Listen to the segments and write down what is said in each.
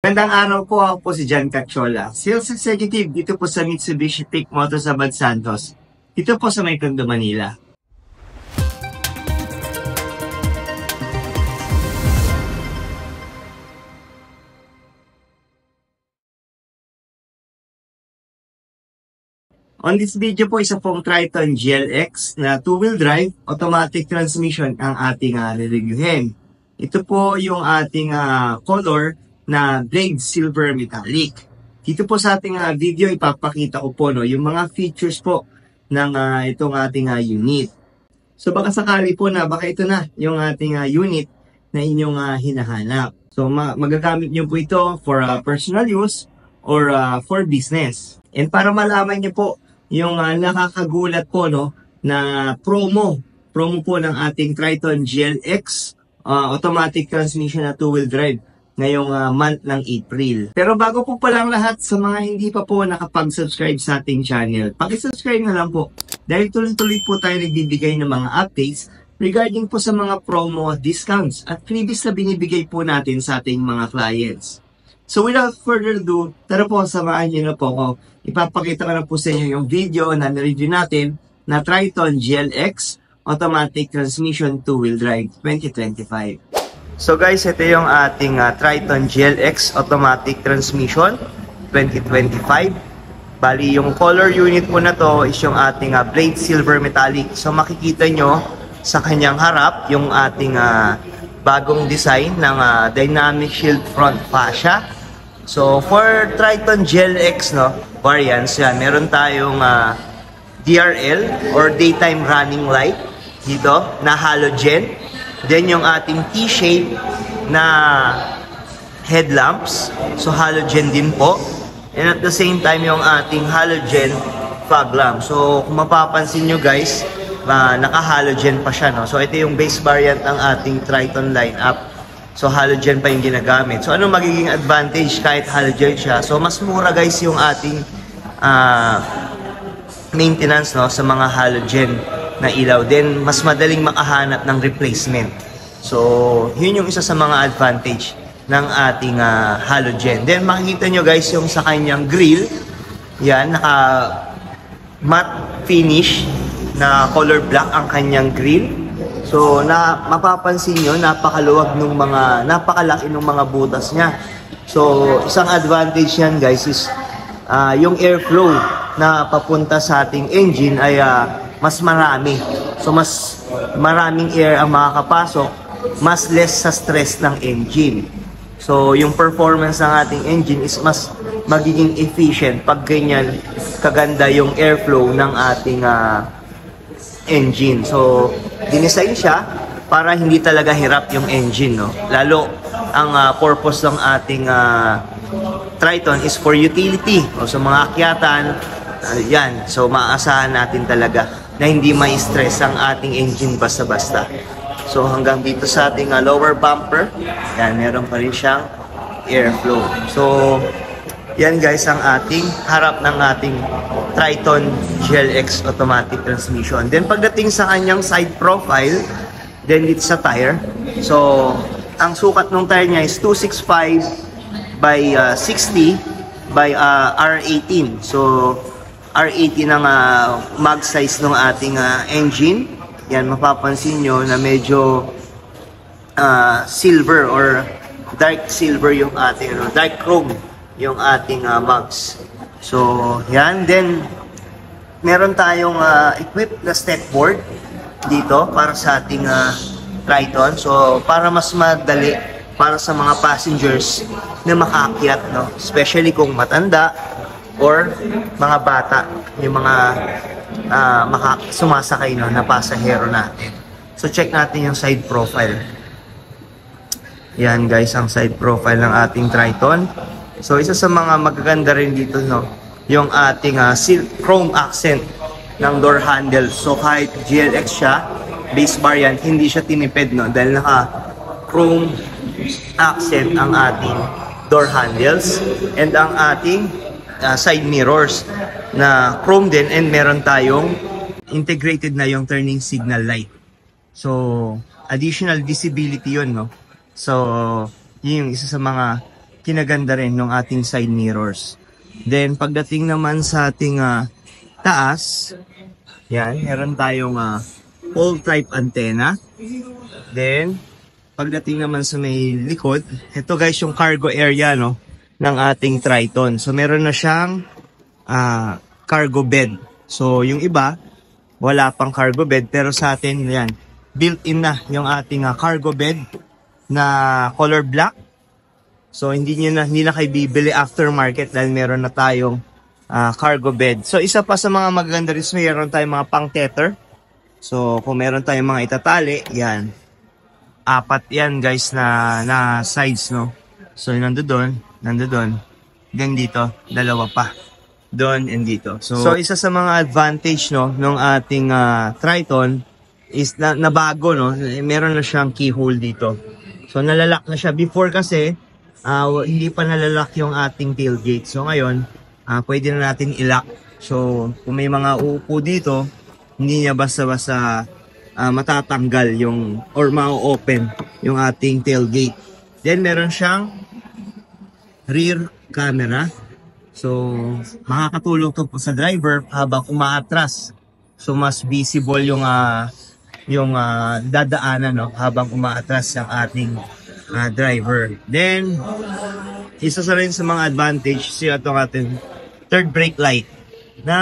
Magandang araw po, ako po si John Cacciola, Sales Executive dito po sa Mitsubishi Peak Motors Abad Santos, dito po sa May Tondo, Manila. On this video po, isa pong Triton GLX na 2-wheel drive, automatic transmission ang ating reviewin. Ito po yung ating color na Blade Silver Metallic. Dito po sa ating video, ipapakita ko po yung mga features po ng itong ating unit. So baka sakali po na baka ito na yung ating unit na inyong hinahanap. So magagamit nyo po ito for personal use or for business. And para malaman nyo po yung nakakagulat po na promo po ng ating Triton GLX automatic transmission na 2-wheel drive ngayong month ng April. Pero bago po palang lahat, sa mga hindi pa po nakapag-subscribe sa ating channel, paki-subscribe na lang po dahil tuloy-tuloy po tayo nagbibigay ng mga updates regarding po sa mga promo, discounts at freebies na binibigay po natin sa ating mga clients. So without further ado, tara po, samahan niyo na po ako. Ipapakita ko na po sa inyo yung video na nireview natin na Triton GLX Automatic Transmission 2-Wheel Drive 2025. So guys, ito yung ating Triton GLX Automatic Transmission 2025. Bali, yung color unit po na to is yung ating Blade Silver Metallic. So makikita nyo sa kanyang harap yung ating bagong design ng Dynamic Shield Front Fascia. So for Triton GLX variants, yan, meron tayong DRL or Daytime Running Light dito na halogen. Then yung ating T-shape na headlamps, so halogen din po. And at the same time yung ating halogen fog lamp. So kung mapapansin nyo guys, naka-halogen pa siya. So ito yung base variant ng ating Triton lineup. So halogen pa yung ginagamit. So ano magiging advantage kahit halogen siya? So mas mura guys yung ating maintenance sa mga halogen na ilaw. Then mas madaling makahanap ng replacement. So yun yung isa sa mga advantage ng ating halogen. Then makikita nyo guys yung sa kanyang grill. Yan, naka matte finish na color black ang kanyang grill. So mapapansin nyo, napakalaki ng mga butas niya. So isang advantage yan guys is yung airflow na papunta sa ating engine ay mas marami. So mas maraming air ang makakapasok, mas less sa stress ng engine. So yung performance ng ating engine is mas magiging efficient pag ganyan kaganda yung airflow ng ating engine. So dinesign siya para hindi talaga hirap yung engine, Lalo ang purpose ng ating Triton is for utility. O sa mga akyatan, yan. So maaasahan natin talaga na hindi ma-stress ang ating engine basta-basta. So hanggang dito sa ating lower bumper, yan, meron pa rin siyang airflow. So yan guys ang ating harap ng ating Triton GLX automatic transmission. Then pagdating sa kanyang side profile, then it's sa tire. So ang sukat ng tire niya is 265 by 60 by R18. So R18 ang mag size ng ating engine. Yan, mapapansin nyo na medyo silver or dark silver yung ating, dark chrome yung ating mugs. So, yan. Then, meron tayong equipped na step board dito para sa ating Triton. So, para mas madali para sa mga passengers na makaakyat, especially kung matanda or mga bata, yung mga sumasakay na pasahero natin. So check natin yung side profile. Yan guys ang side profile ng ating Triton. So isa sa mga magaganda rin dito yung ating silk chrome accent ng door handle. So kahit GLX siya, base variant, hindi siya tinipid dahil naka chrome accent ang ating door handles and ang ating side mirrors na chrome din, and meron tayong integrated na yung turning signal light. So additional visibility yun, So yun yung isa sa mga kinaganda rin ng ating side mirrors. Then, pagdating naman sa ating taas, yan, meron tayong pole type antenna. Then, pagdating naman sa may likod, ito guys yung cargo area no, ng ating Triton. So, meron na siyang cargo bed. So, yung iba, wala pang cargo bed, pero sa atin, yan, built-in na yung ating cargo bed na color black. So, hindi na kayo bibili aftermarket dahil meron na tayong cargo bed. So, isa pa sa mga magaganda rin, meron tayong mga pang-tether. So, kung meron tayong mga itatali, yan. 4 yan guys na sides, no? So, nandoon. Hanggang dito, 2 pa. Doon and dito. So, isa sa mga advantage, no, ng ating Triton is na bago, no? Meron na siyang keyhole dito. So, nalalak na siya. Before kasi, hindi pa nalalak yung ating tailgate. So ngayon, pwede na natin ilock. So kung may mga uupo dito, hindi niya basta-basta matatanggal yung or ma-open yung ating tailgate. Then meron siyang rear camera. So makakatulong to sa driver habang umaatras. So mas visible yung dadaanan, no, habang umaatras ang ating driver. Then, isa sa rin sa mga advantage, siya itong ating third brake light na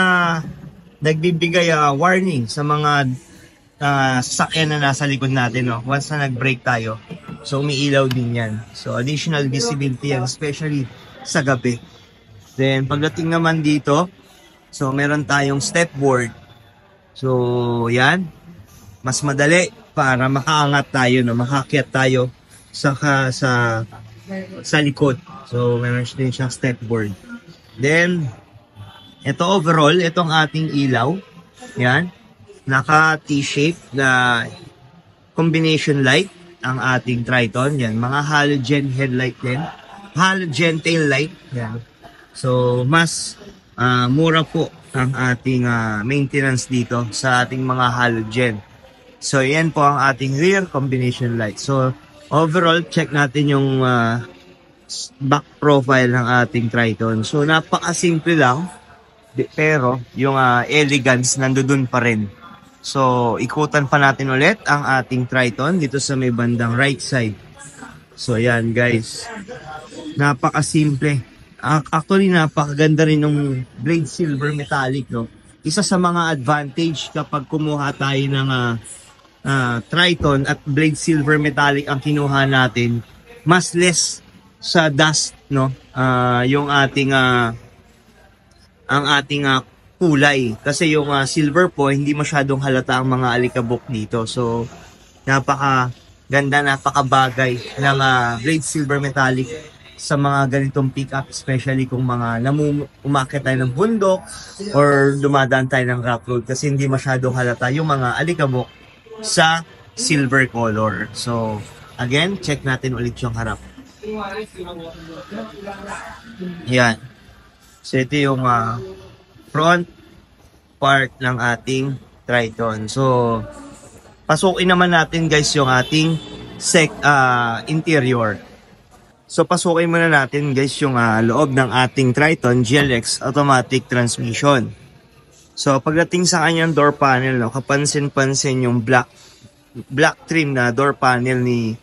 nagbibigay warning sa mga sasakyan na nasa likod natin. No? Once na nag-brake tayo, so umiilaw din yan. So, additional visibility yan, especially sa gabi. Then, pagdating naman dito, so meron tayong step board. So, yan. Mas madali para makaangat tayo, no? Makakyat tayo sa likod. So, meron din siyang step board. Then, ito overall, itong ating ilaw. Yan. Naka T-shape na combination light ang ating Triton. Yan. Mga halogen headlight din. Halogen tail light. Yan. So, mas mura po ang ating maintenance dito sa ating mga halogen. So, yan po ang ating rear combination light. So, overall, check natin yung back profile ng ating Triton. So, napakasimple lang. Pero, yung elegance nandoon pa rin. So, ikutan pa natin ulit ang ating Triton dito sa may bandang right side. So, yan guys. Napakasimple. Actually, napakaganda rin ng blade silver metallic, no? Isa sa mga advantage kapag kumuha tayo ng Triton at blade silver metallic ang kinuha natin, mas less sa dust, no? Yung ating ang ating kulay kasi yung silver po hindi masyadong halata ang mga alikabok dito. So napaka ganda, napakabagay ng blade silver metallic sa mga ganitong pickup, especially kung mga umakyat tayo ng bundok or dumadaan tayo ng rough road kasi hindi masyadong halata yung mga alikabok sa silver color. So, again, check natin ulit yung harap. Yan. So, ito yung front part ng ating Triton. So, pasukin naman natin guys yung ating interior. So, pasukin muna natin guys yung loob ng ating Triton GLX automatic transmission. So, pagdating sa kanyang door panel, no, kapansin-pansin yung black trim na door panel ni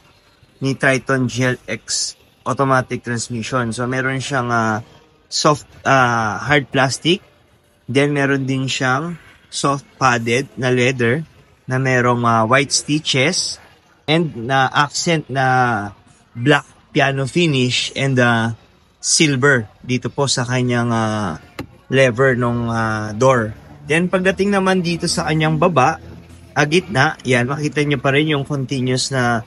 Triton GLX automatic transmission. So, meron siyang soft hard plastic. Then, meron din siyang soft padded na leather na merong white stitches and na accent na black piano finish and silver dito po sa kanyang lever ng door. Then pagdating naman dito sa kanyang baba, gitna, yan, makita nyo pa rin yung continuous na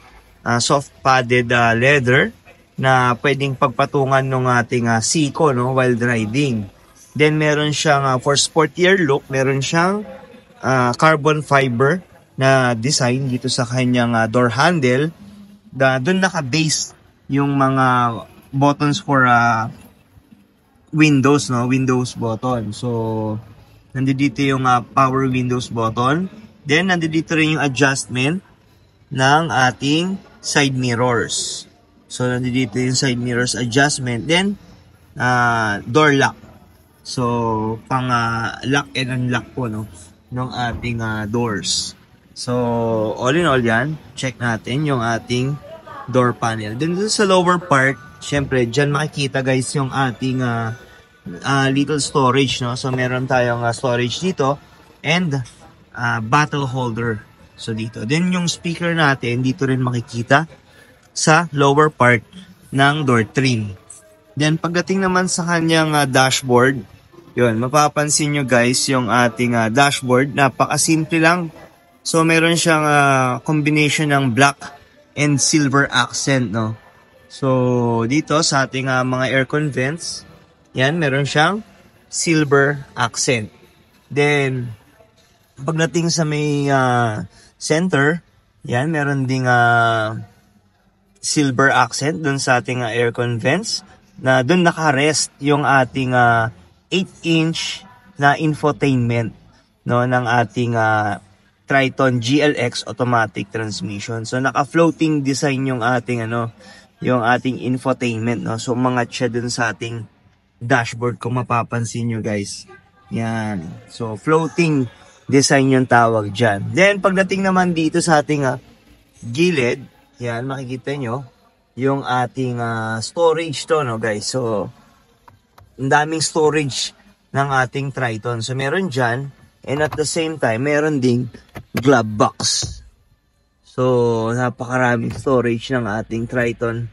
soft padded leather na pwedeng pagpatungan ng ating siko, no, while driving. Then meron siyang for sportier look, meron siyang carbon fiber na design dito sa kanyang door handle. Doon naka-base yung mga buttons for Windows, no, Windows button. So nandito yung power Windows button. Then nandito rin yung adjustment ng ating side mirrors. So, nandito yung side mirrors adjustment. Then, door lock. So, pang lock and unlock po, no, ng ating doors. So, all in all yan, check natin yung ating door panel. Then, dun sa lower part, syempre, dyan makikita guys yung ating little storage, no? So, meron tayong storage dito and bottle holder. So, dito. Then, yung speaker natin, dito rin makikita sa lower part ng door trim. Then, pagdating naman sa kanyang dashboard, yun, mapapansin nyo guys yung ating dashboard. Napakasimple lang. So, meron siyang combination ng black and silver accent, no? So, dito sa ating mga aircon vents, yan, meron siyang silver accent. Then, pagdating sa may center, yan, meron ding silver accent dun sa ating aircon vents na dun naka-rest yung ating 8-inch na infotainment, no, ng ating Triton GLX automatic transmission. So naka-floating design yung ating yung ating infotainment, no. So umangat siya dun sa ating dashboard kung mapapansin nyo guys. Yan. So floating design yung tawag dyan. Then pagdating naman dito sa ating gilid, yan, makikita nyo yung ating storage to, no guys. So, ang daming storage ng ating Triton. So, meron dyan. And at the same time, meron ding glove box. So, napakaraming storage ng ating Triton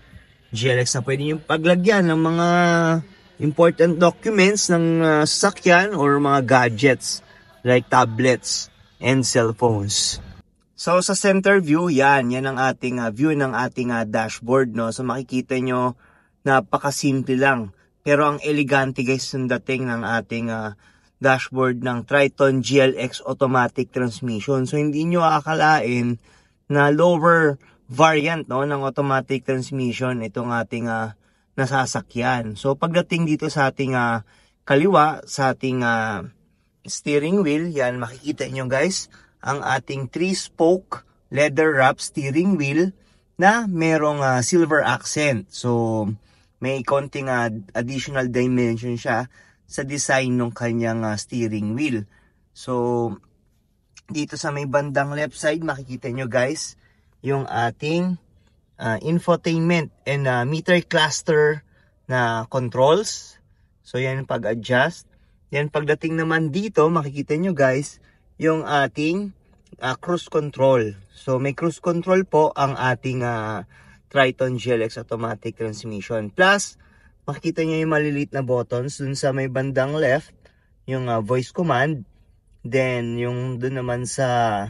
GLX na pwede yung paglagyan ng mga important documents ng sasakyan or mga gadgets like tablets and cellphones. So, sa center view, yan ang ating view ng ating dashboard, no? So, makikita nyo, napakasimple lang. Pero ang elegante guys yung dating ng ating dashboard ng Triton GLX automatic transmission. So, hindi nyo akalain na lower variant, no, ng automatic transmission itong ating nasasakyan. So, pagdating dito sa ating kaliwa, sa ating steering wheel, yan, makikita nyo guys, ang ating 3-spoke leather wrap steering wheel na merong silver accent. So, may konting additional dimension siya sa design ng kanyang steering wheel. So, dito sa may bandang left side, makikita nyo guys, yung ating infotainment and meter cluster na controls. So, yan pag-adjust. Then, pagdating naman dito, makikita nyo guys, yung ating cruise control. So, may cruise control po ang ating Triton GLX automatic transmission. Plus, makikita nyo yung maliliit na buttons dun sa may bandang left, yung voice command. Then, yung dun naman sa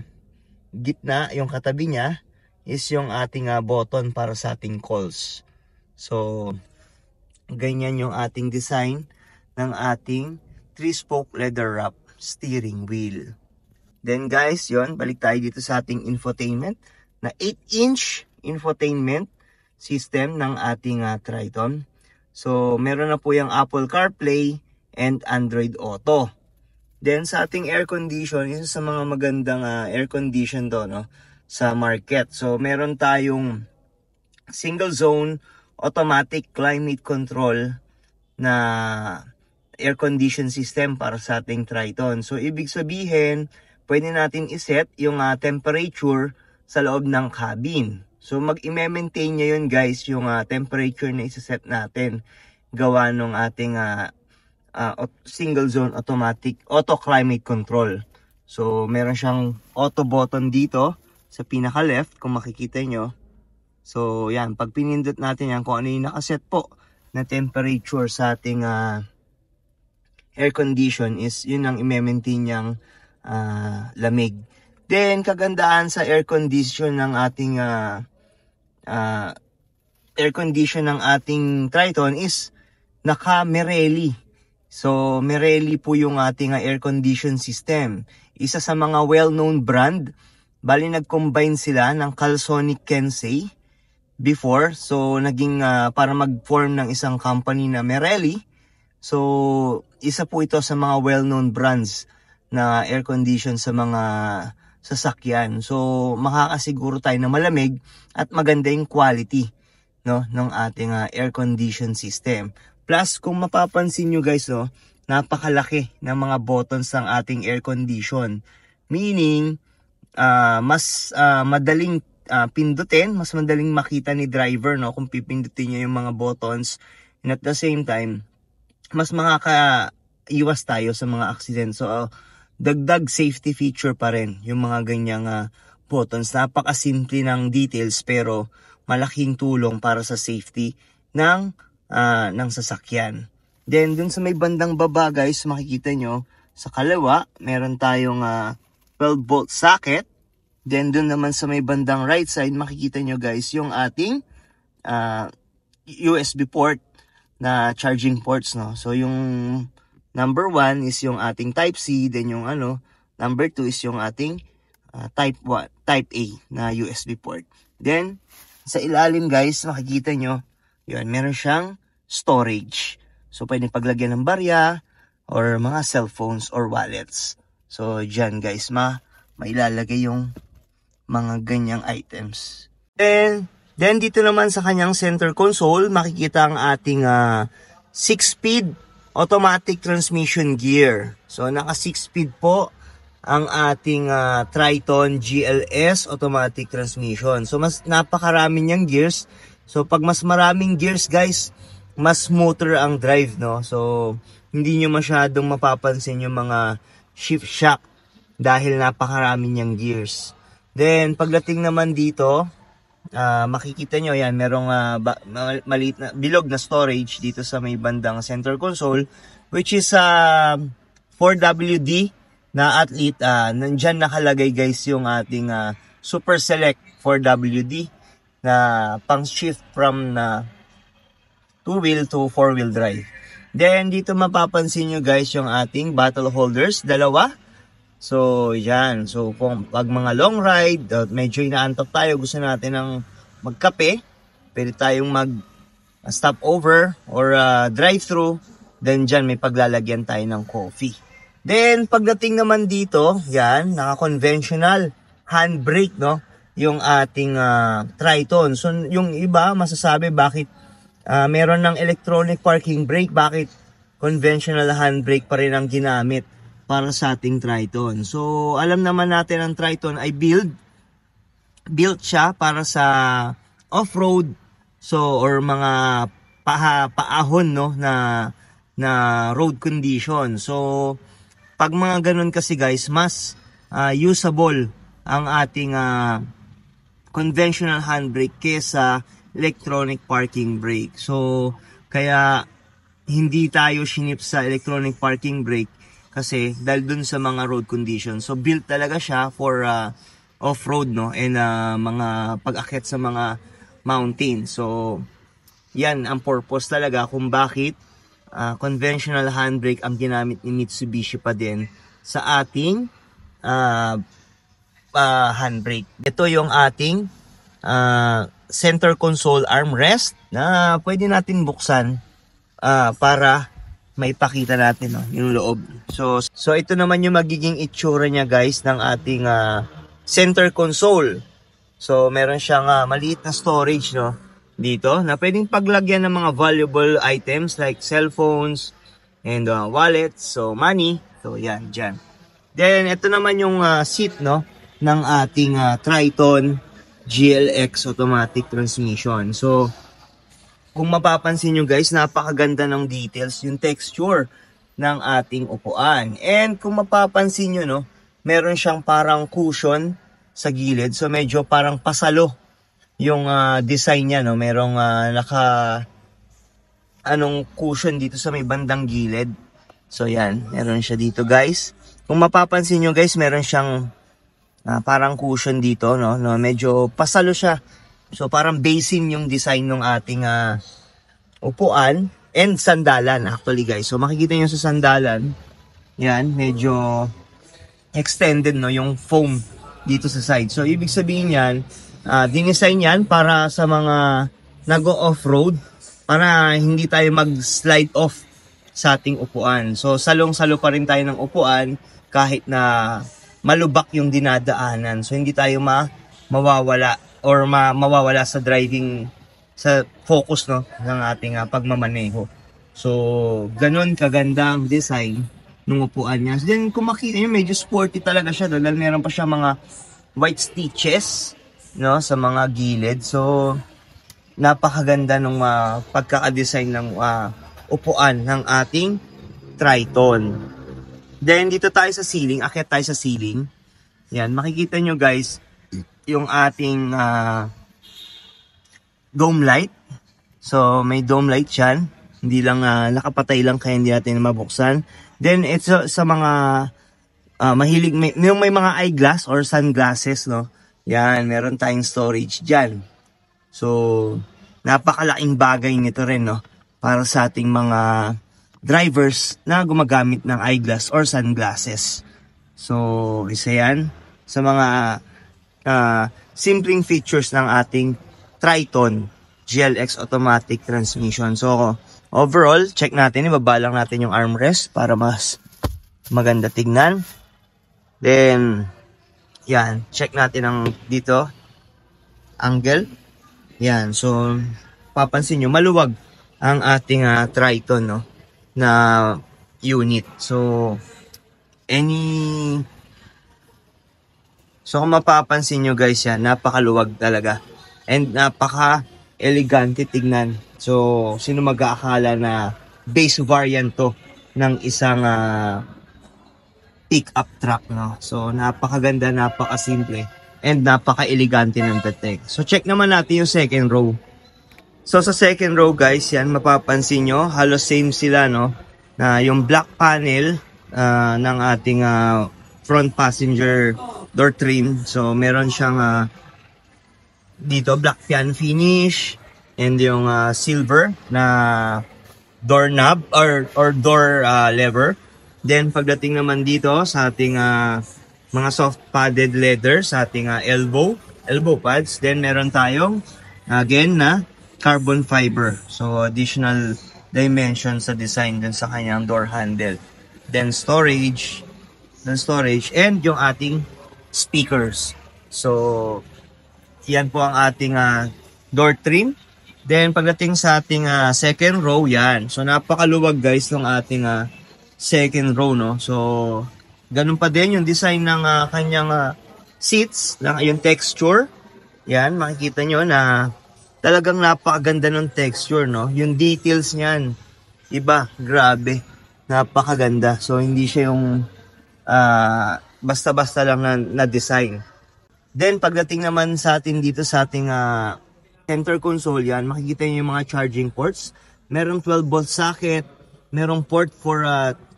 gitna, yung katabi niya, is yung ating button para sa ating calls. So, ganyan yung ating design ng ating 3-spoke leather wrap steering wheel. Then guys, yon, balik tayo dito sa ating infotainment na 8-inch infotainment system ng ating Triton. So, meron na po yung Apple CarPlay and Android Auto. Then sa ating air condition, isa sa mga magandang air condition do, no, sa market. So, meron tayong single zone automatic climate control na air condition system para sa ating Triton. So, ibig sabihin, pwede natin iset yung temperature sa loob ng cabin. So, mag-i-maintain niya yun guys, yung temperature na isa-set natin. Gawa ng ating single zone automatic auto climate control. So, meron siyang auto button dito sa pinaka-left, kung makikita nyo. So, yan. Pag pinindot natin yan, kung ano yung nakaset po na temperature sa ating air condition is yun ang i-maintain niyang lamig. Then, kagandaan sa air condition ng ating Triton is naka-Merelli. So, Merelli po yung ating air condition system. Isa sa mga well-known brand. Bali, nag-combine sila ng Calsonic Kensei before. So, naging para mag-form ng isang company na Merelli. So, isa po ito sa mga well-known brands na air condition sa mga sasakyan. So, makakasiguro tayo na malamig at maganda yung quality no, ng ating air condition system. Plus, kung mapapansin nyo guys, no, napakalaki ng mga buttons ng ating air condition. Meaning, mas madaling pindutin, mas madaling makita ni driver, no, kung pipindutin nyo yung mga buttons. And at the same time, mas makakaiwas tayo sa mga accident. So, dagdag safety feature pa rin yung mga ganyang buttons. Napakasimple ng details pero malaking tulong para sa safety ng sasakyan. Then, dun sa may bandang baba guys, makikita nyo, sa kaliwa, meron tayong 12-volt socket. Then, dun naman sa may bandang right side, makikita nyo guys, yung ating USB port na charging ports, no? So, yung number 1 is yung ating Type-C, then yung number 2 is yung ating Type-A na USB port. Then, sa ilalim guys, makikita nyo, yun, meron siyang storage. So, pwede paglagyan ng barya or mga cellphones or wallets. So, dyan guys, mailalagay yung mga ganyang items. Then dito naman sa kanyang center console, makikita ang ating 6-speed automatic transmission gear. So, naka 6-speed po ang ating Triton GLS automatic transmission. So, mas napakarami niyang gears. So, pag mas maraming gears guys, mas smoother ang drive, no? So, hindi nyo masyadong mapapansin yung mga shift shock dahil napakarami niyang gears. Then, pagdating naman dito, makikita nyo yan, merong maliit na bilog na storage dito sa may bandang center console, which is 4WD na athlete. Nandyan nakalagay guys yung ating Super Select 4WD na pang shift from 2-wheel to 4-wheel drive. Then, dito mapapansin nyo guys yung ating bottle holders, dalawa. So, yan. So, kung pag mga long ride, medyo inaantok tayo, gusto natin ng magkape, pwede tayong mag-stop over or drive-thru, then dyan may paglalagyan tayo ng coffee. Then, pagdating naman dito, yan, naka-conventional handbrake, no? Yung ating Triton. So, yung iba, masasabi bakit meron ng electronic parking brake, bakit conventional handbrake pa rin ang ginamit para sa ating Triton. So, alam naman natin ang Triton ay built siya para sa off-road, so, or mga paahon, no, na road condition. So, pag mga ganun kasi guys, mas usable ang ating conventional handbrake kesa electronic parking brake. So, kaya hindi tayo shinip sa electronic parking brake kasi dahil dun sa mga road conditions. So, built talaga siya for off-road, no? And mga pag-akyat sa mga mountain. So, yan ang purpose talaga kung bakit conventional handbrake ang ginamit ni Mitsubishi pa din sa ating handbrake. Ito yung ating center console armrest na pwede natin buksan para maipakita natin, no, yung loob. So ito naman yung magiging itsura niya guys ng ating center console. So meron siyang maliit na storage, no, dito na pwedeng paglagyan ng mga valuable items like cellphones and wallets, so money. So yan, dyan. Then ito naman yung seat, no, ng ating Triton GLX automatic transmission. So, kung mapapansin nyo guys, napakaganda ng details, yung texture ng ating upuan. And kung mapapansin nyo, no, meron siyang parang cushion sa gilid. So, medyo parang pasalo yung design niya, no. Merong cushion dito sa may bandang gilid. So, yan. Meron siya dito guys. Kung mapapansin nyo guys, meron siyang parang cushion dito, no? Medyo pasalo siya. So, parang basin yung design ng ating upuan and sandalan actually guys. So, makikita nyo sa sandalan, yan, medyo extended, no, yung foam dito sa side. So, ibig sabihin yan, dinesign yan para sa mga nag-off-road, para hindi tayo mag-slide off sa ating upuan. So, salong-salo pa rin tayo ng upuan kahit na malubak yung dinadaanan. So, hindi tayo mawawala or mawawala sa driving sa focus, no, ng ating pagmamaneho. So, ganun kaganda ang design ng upuan niya. Then, kung makita nyo, medyo sporty talaga siya, dahil meron pa siya mga white stitches, no, sa mga gilid. So, napakaganda ng pagkaka-design ng upuan ng ating Triton. Then, dito tayo sa ceiling, akyat tayo sa ceiling. Yan, makikita nyo guys, yung ating dome light. So, may dome light yan. Hindi lang, nakapatay lang kaya hindi natin mabuksan. Then, ito sa mga mahilig, may mga eyeglass or sunglasses, no? Yan, meron tayong storage dyan. So, napakalaking bagay nito rin, no? Para sa ating mga drivers na gumagamit ng eyeglass or sunglasses. So, isa yan sa mga simpleng features ng ating Triton GLX automatic transmission. So, overall, check natin, ibaba lang natin yung armrest para mas maganda tignan. Then, yan, check natin ang dito, angle. Yan, so, papansin nyo, maluwag ang ating Triton, no, na unit. So, kung mapapansin nyo guys, yan, napakaluwag talaga. And napaka-elegante tignan. So, sino mag-aakala na base variant to ng isang pick-up truck, no? So, napakaganda, napakasimple, and napaka-elegante ng dating. So, check naman natin yung second row. So, sa second row guys, yan, mapapansin nyo, halos same sila, no? Na yung black panel ng ating front passenger door trim. So, meron siyang dito, black piano finish, and yung silver na doorknob or door lever. Then, pagdating naman dito sa ating mga soft padded leather, sa ating elbow pads, then meron tayong, again, na carbon fiber. So, additional dimension sa design dun sa kanyang door handle. Then, storage, and yung ating speakers. So, yan po ang ating door trim. Then, pagdating sa ating second row, yan. So, napakaluwag guys ng ating second row, no? So, ganun pa din yung design ng kanyang seats, yung texture. Yan, makikita nyo na talagang napakaganda ng texture, no? Yung details niyan, iba, grabe. Napakaganda. So, hindi siya yung basta-basta lang na design. Then, pagdating naman sa atin dito sa ating center console, yan, makikita nyo yung mga charging ports. Merong 12-volt socket, merong port for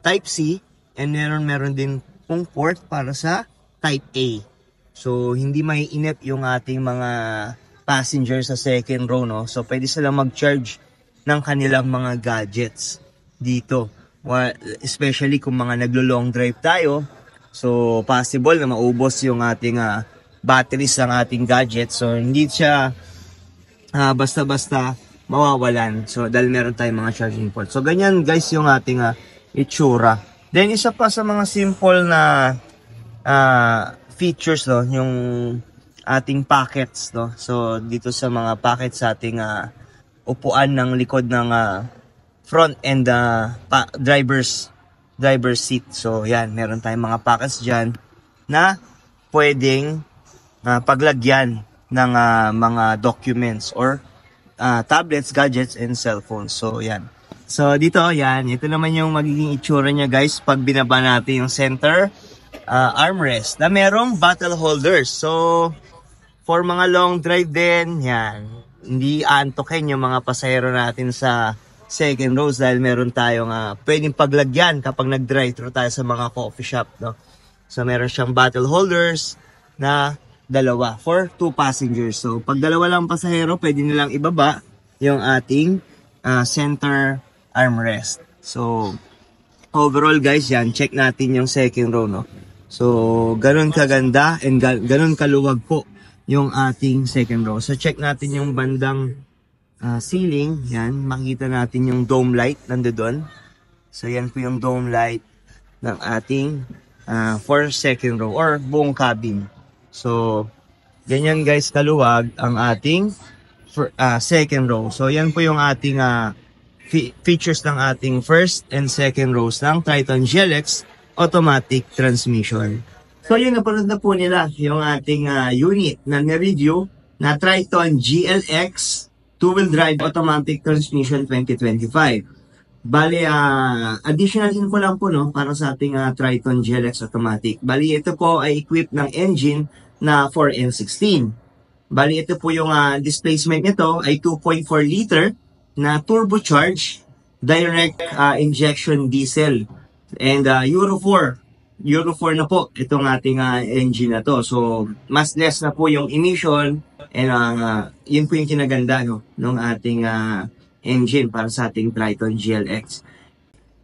Type-C, and meron din pong port para sa Type-A. So, hindi may inip yung ating mga passengers sa second row, no? So, pwede silang mag-charge ng kanilang mga gadgets dito. Especially kung mga naglo-long drive tayo. So, possible na maubos yung ating batteries ng ating gadget. So, hindi siya basta-basta mawawalan. So, dahil meron tayong mga charging port. So, ganyan guys yung ating itsura. Then, isa pa sa mga simple na features, no, yung ating pockets, no. So, dito sa mga pockets sa ating upuan ng likod ng front and driver's seat. So, yan, meron tayong mga pockets dyan na pwedeng paglagyan ng mga documents or tablets, gadgets, and cellphones. So, yan. So, dito, yan. Ito naman yung magiging itsura niya, guys, pag binaba natin yung center armrest na merong bottle holders. So, for mga long drive din, yan. Hindi aantokin yung mga pasahero natin sa second rows dahil meron tayong pwedeng paglagyan kapag nag-drive through tayo sa mga coffee shop, no? So, meron siyang bottle holders na dalawa for 2 passengers. So, pag dalawa lang pasahero, pwede nilang ibaba yung ating center armrest. So, overall guys, yan, check natin yung second row, no? So, ganun kaganda and ganun kaluwag po yung ating second row. So, check natin yung bandang ceiling. Yan, makikita natin yung dome light nandoon. So, yan po yung dome light ng ating for second row or buong cabin. So, ganyan guys kaluwag ang ating second row. So yan po yung ating features ng ating first and second rows ng Triton GLX automatic transmission. So yun, napanood na po nila yung ating unit na nireview na Triton GLX two-wheel drive automatic transmission 2025. Bali, additional info lang po no, para sa ating Triton GLX automatic. Bali, ito po ay equipped ng engine na 4N16. Bali, ito po yung displacement nito ay 2.4 liter na turbocharged direct injection diesel. And Euro 4 na po itong ating engine na to. So, mas less na po yung emission and yun po yung kinaganda no, ng ating engine para sa ating Triton GLX.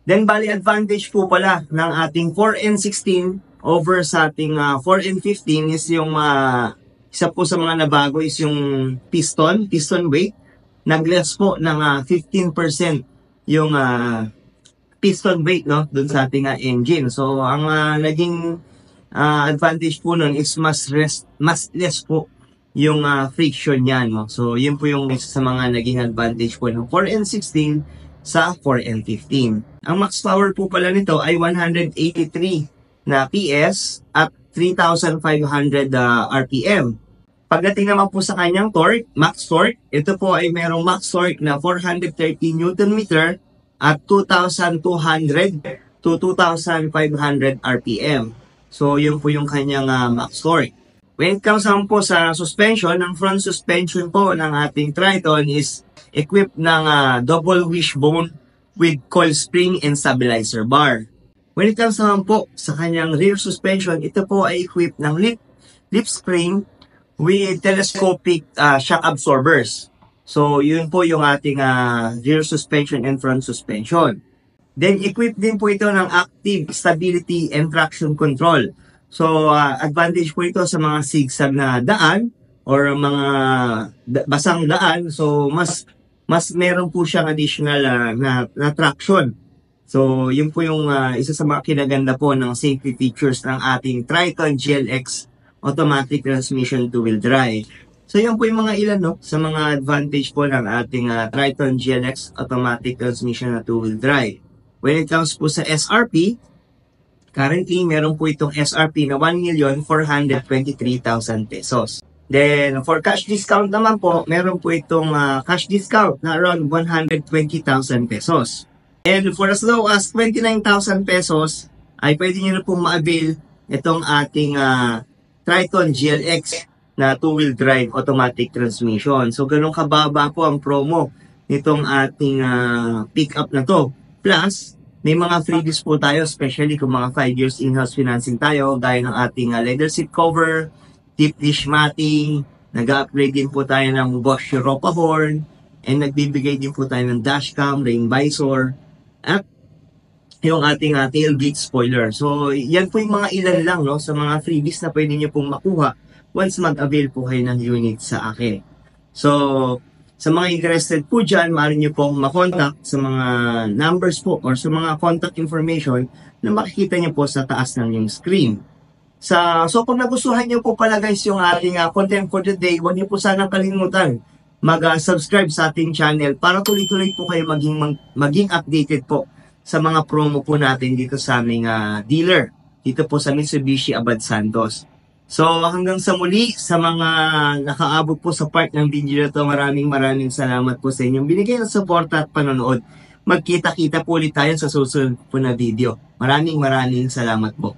Then, bali advantage po pala ng ating 4N16 over sa ating 4N15 is yung isa po sa mga nabago is yung piston weight. Nag-less po ng 15% yung piston weight no dun sa ating engine. So, ang naging advantage po nun is mas less po yung friction niyan. No? So, yun po yung isa sa mga naging advantage po ng 4N16 sa 4N15. Ang max power po pala nito ay 183 na PS at 3,500 RPM. Pagdating naman po sa kanyang torque, max torque, ito po ay merong max torque na 430 Nm at 2,200 to 2,500 RPM. So, yun po yung kanyang max torque. When it comes naman po sa suspension, ang front suspension po ng ating Triton is equipped ng double wishbone with coil spring and stabilizer bar. When it comes naman po sa kanyang rear suspension, ito po ay equipped ng lip spring with telescopic shock absorbers. So, yun po yung ating rear suspension and front suspension. Then, equipped din po ito ng active stability and traction control. So, advantage po ito sa mga zigzag na daan or mga basang daan. So, mas meron po siyang additional na traction. So, yun po yung isa sa mga kinaganda po ng safety features ng ating Triton GLX automatic transmission two-wheel drive. So, yan po yung mga ilan no, sa mga advantage po ng ating Triton GLX automatic transmission na two-wheel drive. When it comes po sa SRP, currently, meron po itong SRP na 1,423,000 pesos. Then, for cash discount naman po, meron po itong cash discount na around 120,000 pesos. And for as low as 29,000 pesos, ay pwede nyo na pong ma-avail itong ating Triton GLX na two-wheel drive automatic transmission. So, ganun kababa po ang promo nitong ating pick-up na to. Plus, may mga freebies po tayo, especially kung mga 5 years in-house financing tayo, gaya ng ating leather seat cover, deep dish matting, nag-upgrade din po tayo ng Bosch Europa horn, and nagbibigay din po tayo ng dashcam, rain visor, at yung ating tailgate spoiler. So, yan po yung mga ilan lang no, sa mga freebies na pwede nyo pong makuha once mag-avail po kayo ng unit sa akin. So, sa mga interested po dyan, maaari nyo pong makontak sa mga numbers po or sa mga contact information na makikita nyo po sa taas ng yung screen. So kung nagustuhan nyo po pala guys yung ating content for the day, huwag nyo po sanang kalimutan mag-subscribe sa ating channel para tuloy-tuloy po kayo maging updated po sa mga promo po natin dito sa aming dealer, dito po sa Mitsubishi Abad Santos. So, hanggang sa muli, sa mga nakaabot po sa part ng video na ito, maraming salamat po sa inyong binigay ng suporta at panonood. Magkita-kita po ulit tayo sa susunod po na video. Maraming salamat po.